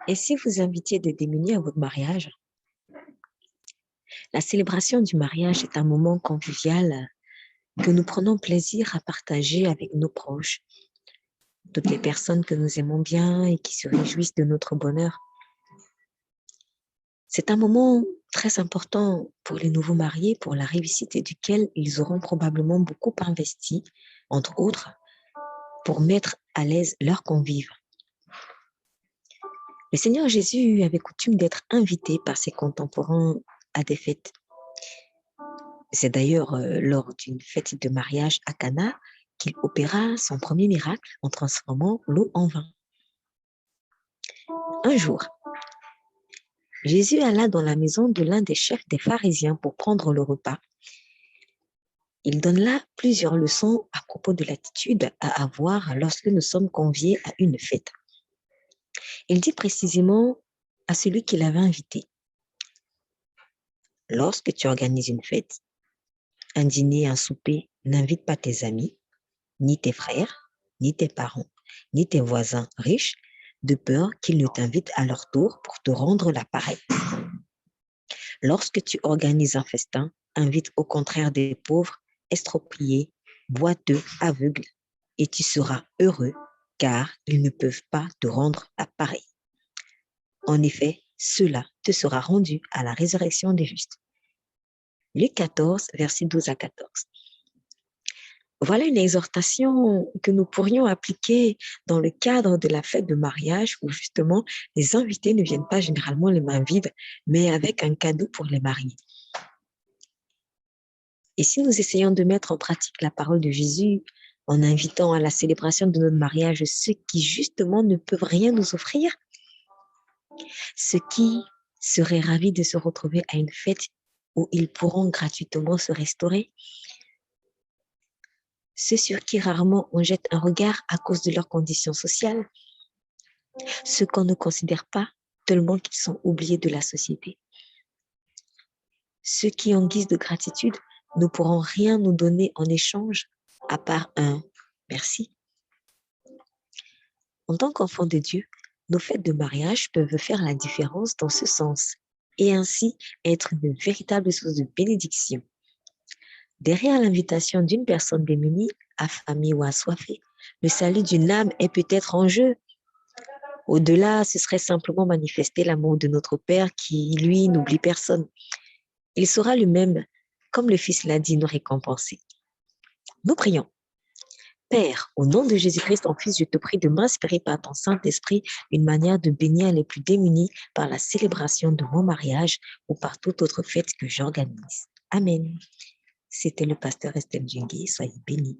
Et si vous invitiez des démunis à votre mariage? La célébration du mariage est un moment convivial que nous prenons plaisir à partager avec nos proches, toutes les personnes que nous aimons bien et qui se réjouissent de notre bonheur. C'est un moment très important pour les nouveaux mariés, pour la réussite duquel ils auront probablement beaucoup investi, entre autres, pour mettre à l'aise leurs convives. Le Seigneur Jésus avait coutume d'être invité par ses contemporains à des fêtes. C'est d'ailleurs lors d'une fête de mariage à Cana qu'il opéra son premier miracle en transformant l'eau en vin. Un jour, Jésus alla dans la maison de l'un des chefs des pharisiens pour prendre le repas. Il donne là plusieurs leçons à propos de l'attitude à avoir lorsque nous sommes conviés à une fête. Il dit précisément à celui qui l'avait invité: lorsque tu organises une fête, un dîner, un souper, n'invite pas tes amis, ni tes frères, ni tes parents, ni tes voisins riches, de peur qu'ils ne t'invitent à leur tour pour te rendre l'appareil. Lorsque tu organises un festin, invite au contraire des pauvres, estropiés, boiteux, aveugles, et tu seras heureux, car ils ne peuvent pas te rendre l'appareil. En effet, cela te sera rendu à la résurrection des justes. Luc 14, versets 12 à 14. Voilà une exhortation que nous pourrions appliquer dans le cadre de la fête de mariage où justement les invités ne viennent pas généralement les mains vides, mais avec un cadeau pour les mariés. Et si nous essayons de mettre en pratique la parole de Jésus en invitant à la célébration de notre mariage ceux qui justement ne peuvent rien nous offrir, ceux qui seraient ravis de se retrouver à une fête où ils pourront gratuitement se restaurer, ceux sur qui rarement on jette un regard à cause de leurs conditions sociales, ceux qu'on ne considère pas tellement qu'ils sont oubliés de la société, ceux qui en guise de gratitude ne pourront rien nous donner en échange à part un merci. En tant qu'enfants de Dieu, nos fêtes de mariage peuvent faire la différence dans ce sens et ainsi être une véritable source de bénédiction. Derrière l'invitation d'une personne démunie, affamée ou assoiffée, le salut d'une âme est peut-être en jeu. Au-delà, ce serait simplement manifester l'amour de notre Père qui, lui, n'oublie personne. Il saura lui-même, comme le Fils l'a dit, nous récompenser. Nous prions. Père, au nom de Jésus-Christ, ton Fils, je te prie de m'inspirer par ton Saint-Esprit une manière de bénir les plus démunis par la célébration de mon mariage ou par toute autre fête que j'organise. Amen. C'était le pasteur Estelle Djungé. Soyez bénis.